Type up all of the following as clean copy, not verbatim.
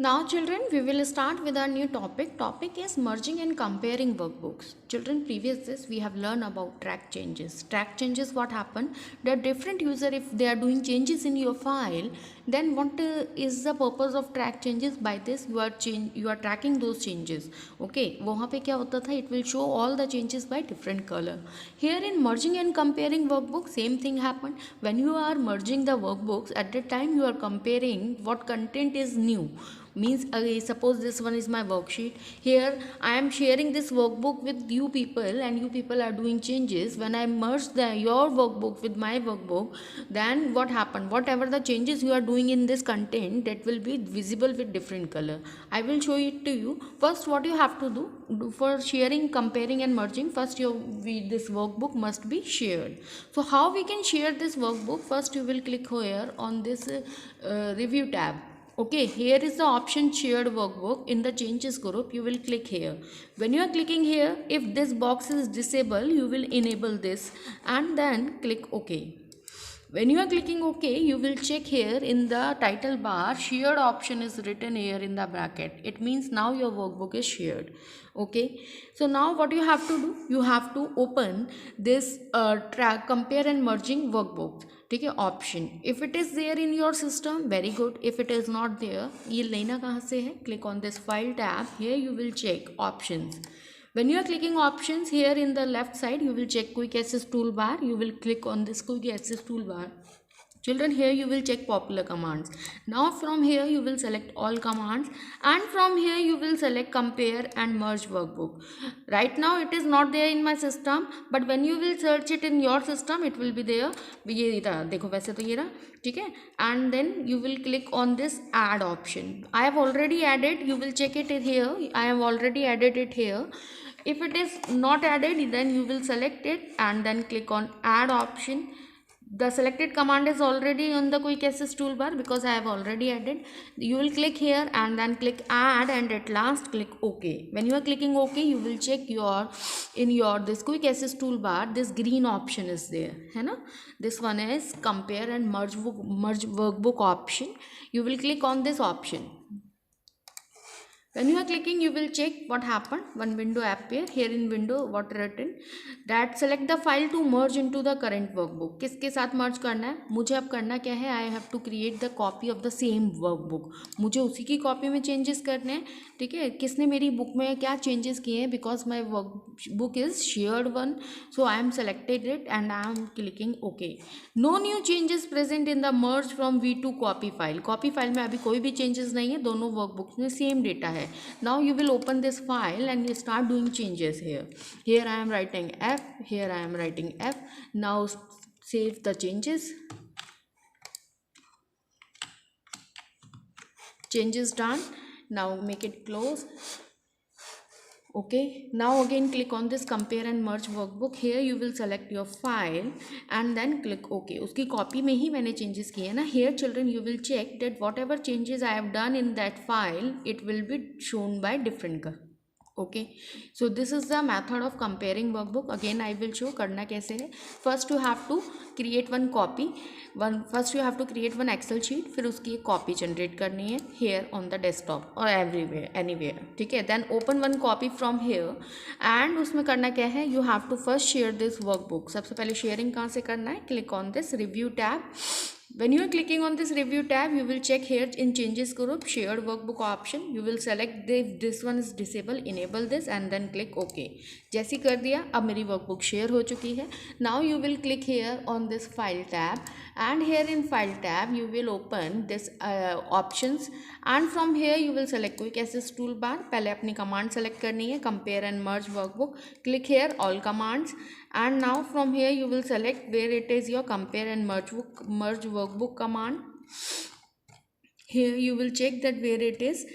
Now children, we will start with our new topic. Topic is merging and comparing workbooks. Children, previous this we have learned about track changes. Track changes, what happen? The different user, if they are doing changes in your file, then what is the purpose of track changes? By this you are tracking those changes. Okay, वहाँ पे क्या होता था? It will show all the changes by different color. Here in merging and comparing workbook, same thing happened. When you are merging the workbooks, at that time you are comparing what content is new. Means suppose this one is my worksheet. Here I am sharing this workbook with you people, and you people are doing changes. When I merge your workbook with my workbook, then what happened? Whatever the changes you are doing in this content, that will be visible with different color. I will show it to you. First, what you have to do for sharing, comparing and merging, first this workbook must be shared. So how we can share this workbook? First you will click here on this review tab. Okay, here is the option shared workbook. In the changes group, you will click here. When you are clicking here, if this box is disabled, you will enable this and then click OK. When you are clicking OK, you will check here in the title bar, shared option is written here in the bracket. It means now your workbook is shared. Okay, so now what you have to do? You have to open this compare and merging workbook. ठीक है, option. If it is there in your system, very good. If it is not there, ये लेना कहाँ से है? Click on this file tab. Here you will check options. When you are clicking options, here in the left side you will check quick access toolbar. You will click on this quick access toolbar. Children, here you will check popular commands. Now from here you will select all commands, and from here you will select compare and merge workbook. Right now it is not there in my system, but when you will search it in your system, it will be there. ये रहा, देखो वैसे तो ये रहा, ठीक है. And then you will click on this add option. I have already added. You will check it here. I have already added it here. If it is not added, then you will select it and then click on add option. The selected command is already on the quick access toolbar because I have already added. You will click here and then click add, and at last click OK. When you are clicking OK, you will check your this quick access toolbar, this green option is there, है ना? This one is compare and merge workbook option. You will click on this option. When you are clicking, you will check what happened. One window appear. Here in window what written, that select the file to merge into the current workbook. किसके साथ merge करना है? मुझे अब करना क्या है? I have to create the copy of the same workbook. मुझे उसी की कॉपी में changes करने हैं. ठीक है, किसने मेरी बुक में क्या changes किए हैं? Because my workbook is shared one, so I am selected it and I am clicking OK. No new changes present in the merge from V2 copy file. Copy file में अभी कोई भी changes नहीं है, दोनों workbooks में same data है. Now you will open this file and you start doing changes here. Here I am writing F, here I am writing F. Now save the changes. Changes done. Now make it close. Okay, now again click on this compare and merge workbook. Here you will select your file and then click OK. उसकी copy में ही मैंने changes किए ना. Here children you will check that whatever changes I have done in that file, it will be shown by different color. Okay, so this is the method of comparing workbook. Again I will show करना कैसे है. First you have to create one copy. First you have to create one Excel sheet. फिर उसकी एक copy generate करनी है here on the desktop or everywhere anywhere. ठीक है, then open one copy from here and उसमें करना क्या है? You have to first share this workbook. सबसे पहले sharing कहाँ से करना है? Click on this review tab. When you are clicking on this review tab, you will check here in changes group shared workbook option. You will select if this one is disabled, enable this and then click OK. जैसे कर दिया, अब मेरी workbook share हो चुकी है. Now you will click here on this file tab, and here in file tab you will open this options, and from here you will select quick access toolbar. पहले अपनी command select करनी है, compare and merge workbook. Click here all commands, and now from here you will select where it is your compare and merge workbook command. Here you will check that where it is.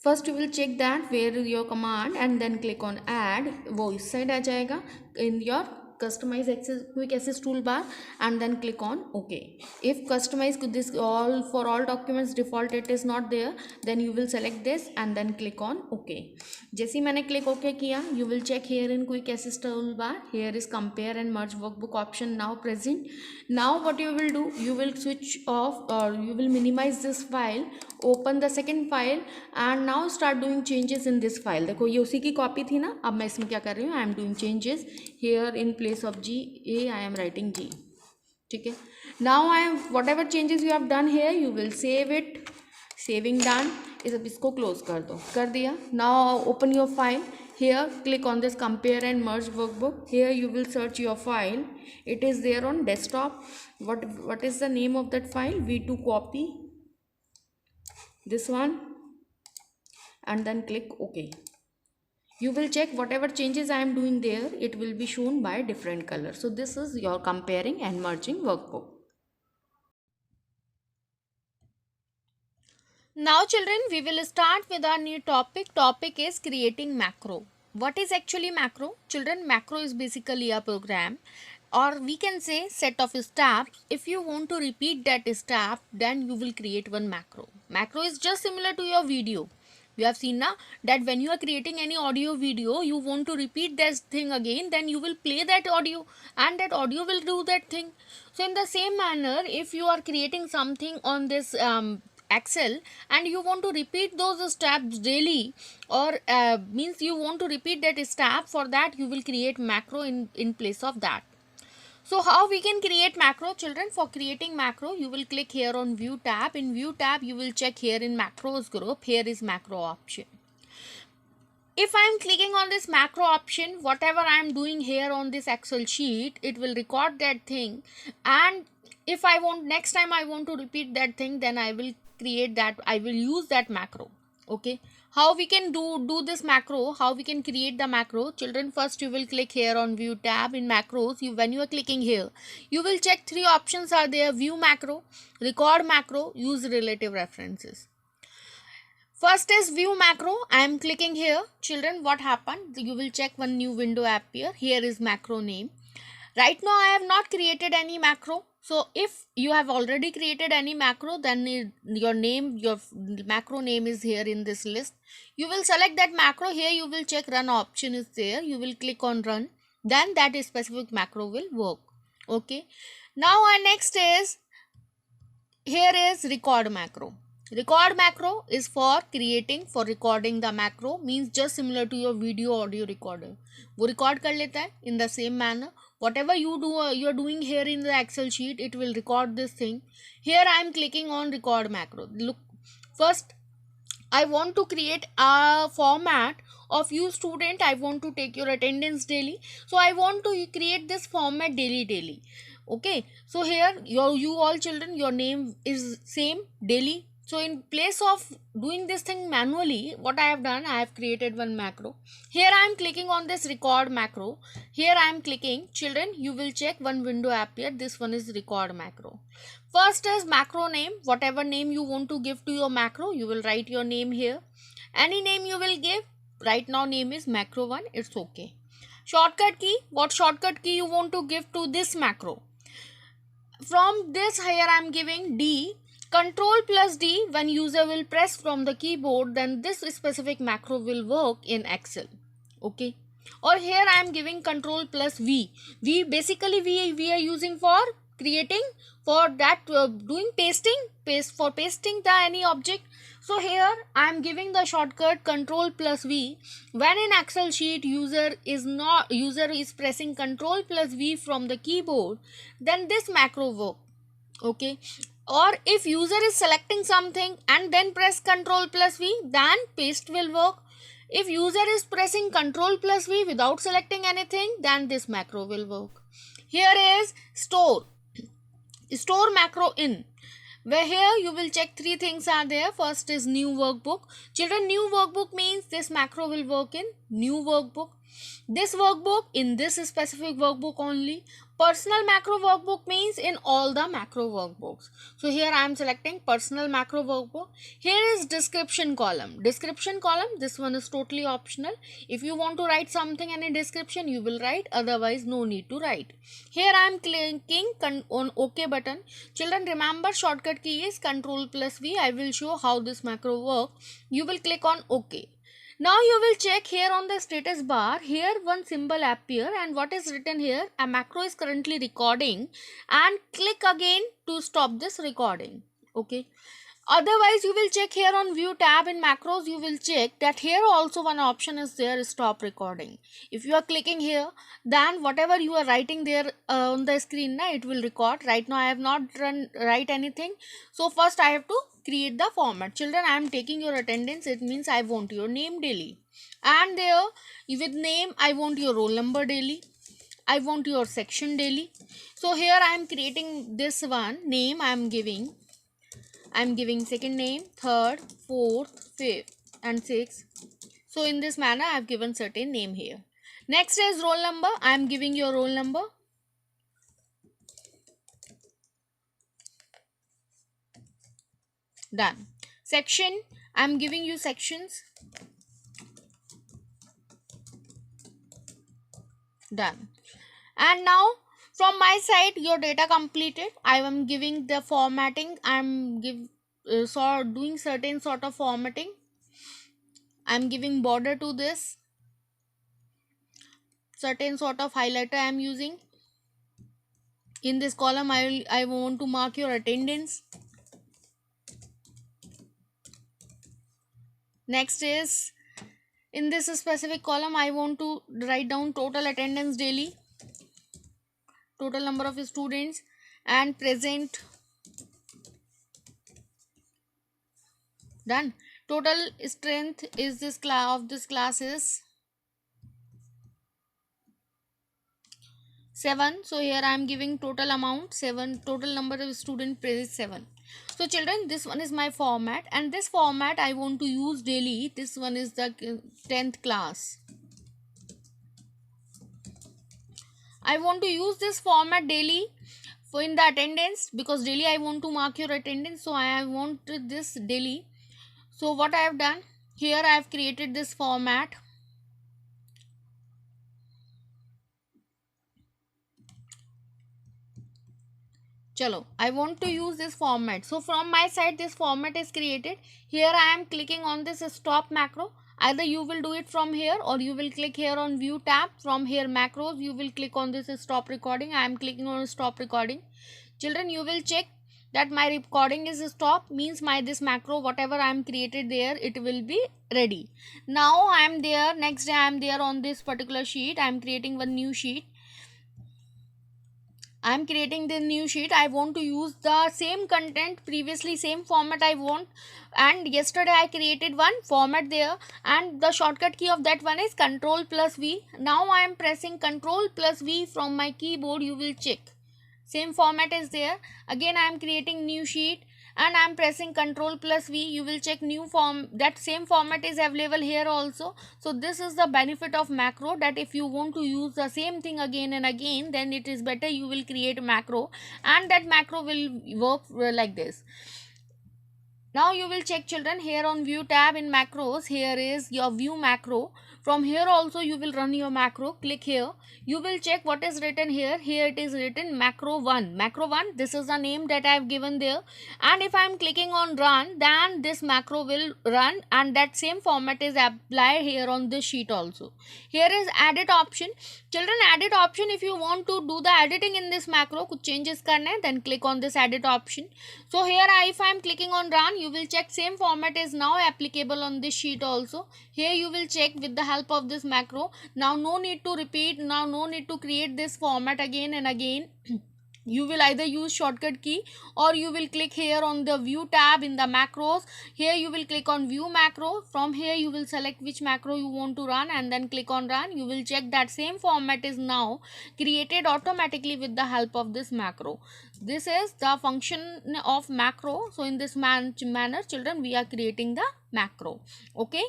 First you will check that where your command and then click on add. वो इस side आ जाएगा in your customize access quick access toolbar and then click on OK. If customize this all for all documents default it is not there, then you will select this and then click on OK. जैसे मैंने click OK किया, you will check here in quick access toolbar, here is compare and merge workbook option now present. Now what you will do, you will switch off or you will minimize this file, open the second file and now start doing changes in this file. देखो ये उसी की copy थी ना, अब मैं इसमें क्या कर रही हूँ, I am doing changes here in place of G A I am writing G. ठीक है, now I am whatever changes you have done here you will save it, saving done. इस अब इसको क्लोज कर दो, कर दिया. Now open your file. Here click on this compare and merge workbook. Here you will search your file. It is there on desktop. What is the name of that file? V2 copy. This one. And then click OK. You will check whatever changes I am doing there. It will be shown by different color. So this is your comparing and merging workbook. Now children, we will start with our new topic. Topic is creating macro. What is actually macro? Children, macro is basically a program or we can say set of steps. If you want to repeat that step, then you will create one macro. Macro is just similar to your video. You have seen now that when you are creating any audio video, you want to repeat this thing again, then you will play that audio and that audio will do that thing. So in the same manner, if you are creating something on this Excel and you want to repeat those steps daily or means you want to repeat that step, for that you will create macro in place of that. So how we can create macro, children? For creating macro, you will click here on view tab. In view tab, you will check here in macros group. Here is macro option. If I am clicking on this macro option, whatever I am doing here on this Excel sheet, it will record that thing. And if I want, next time I want to repeat that thing, then I will create that, I will use that macro. Okay. How we can do this macro, how we can create the macro? Children, first you will click here on view tab. In macros, when you are clicking here, you will check three options are there: view macro, record macro, use relative references. First is view macro. I am clicking here. Children, what happened? You will check one new window appear. Here is macro name. Right now I have not created any macro. So if you have already created any macro, then your name, your macro name is here in this list. You will select that macro. Here you will check run option is there. You will click on run. Then that specific macro will work. Okay. Now our next is, here is record macro. Record macro is for recording the macro, means just similar to your video audio recorder. वो record कर लेता है in the same manner. Whatever you do, you are doing here in the Excel sheet, it will record this thing. Here I am clicking on record macro. Look, first I want to create a format of you student. I want to take your attendance daily. So I want to create this format daily. Okay. So here you all children, your name is same daily. So in place of doing this thing manually, what I have done, I have created one macro. Here I am clicking on this record macro. Here I am clicking. Children, you will check one window appear. This one is record macro. First is macro name. Whatever name you want to give to your macro, you will write your name here. Any name you will give. Right now name is macro 1. It's okay. Shortcut key. What shortcut key you want to give to this macro? From this here I am giving D. Control plus D, when user will press from the keyboard, then this specific macro will work in Excel. Okay. Or here I am giving control plus V. V basically we are using for creating, for that doing pasting, for pasting the any object. So here I am giving the shortcut control plus V. When in Excel sheet user is pressing control plus V from the keyboard, then this macro work. Okay. Or if user is selecting something and then press control plus V, then paste will work. If user is pressing control plus V without selecting anything, then this macro will work. Here is store. Store macro in. Where here you will check three things are there. First is new workbook. Children, new workbook means this macro will work in new workbook. This workbook in this specific workbook only. Personal macro workbook means in all the macro workbooks. So here I am selecting personal macro workbook. Here is description column. Description column, this one is totally optional. If you want to write something in a description, you will write, otherwise no need to write. Here I am clicking on OK button. Children, remember shortcut key is Ctrl+V. I will show how this macro works. You will click on OK. Now you will check here on the status bar. Here one symbol appear, and what is written here? A macro is currently recording, and click again to stop this recording. Okay. Otherwise, you will check here on view tab in macros. You will check that here also one option is there, stop recording. If you are clicking here, then whatever you are writing there on the screen, it will record. Right now I have not write anything. So first I have to create the format. Children, I am taking your attendance. It means I want your name daily. And there with name, I want your roll number daily. I want your section daily. So here I am creating this one. Name I am giving second name, third, fourth, fifth and sixth. So in this manner I have given certain name here. Next is roll number. I am giving your roll number. Done. Section, I am giving you sections. Done. And now from my side your data completed. I am giving the formatting. I am doing certain sort of formatting. I am giving border to this. Certain sort of highlighter I am using. In this column I want to mark your attendance. Next is in this specific column I want to write down total attendance daily, total number of students, and present. Done. Total strength is this class is 7. So here I am giving total amount 7, total number of student is 7. So children, this one is my format, and this format I want to use daily. This one is the 10th class. I want to use this format daily for in the attendance, because daily I want to mark your attendance. So I want this daily. So what I have done here, I have created this format. Chalo, I want to use this format. So from my side this format is created. Here I am clicking on this stop macro. Either you will do it from here, or you will click here on view tab. From here macros, you will click on this stop recording. I am clicking on stop recording. Children, you will check that my recording is stop, means my this macro whatever I am created there, it will be ready. Now I am there. Next day I am there on this particular sheet. I am creating one new sheet. I am creating the new sheet. I want to use the same content, previously same format I want, and yesterday I created one format there, and the shortcut key of that one is Ctrl+V. Now I am pressing Ctrl+V from my keyboard. You will check same format is there. Again I am creating new sheet and I am pressing Ctrl+V. You will check new form, that same format is available here also. So this is the benefit of macro, that if you want to use the same thing again and again, then it is better you will create macro, and that macro will work like this. Now you will check children, here on view tab in macros, here is your view macro. From here also you will run your macro. Click here. You will check what is written here. Here it is written macro 1. Macro 1, this is the name that I have given there. And if I am clicking on run, then this macro will run, and that same format is applied here on this sheet also. Here is edit option. Children, edit option, if you want to do the editing in this macro, kuch changes karne, then click on this edit option. So here if I am clicking on run, you will check same format is now applicable on this sheet also. Here you will check with the help of this macro. Now no need to repeat, now no need to create this format again and again. You will either use shortcut key, or you will click here on the view tab in the macros. Here you will click on view macro. From here you will select which macro you want to run, and then click on run. You will check that same format is now created automatically with the help of this macro. This is the function of macro. So in this manner children, we are creating the macro. Okay,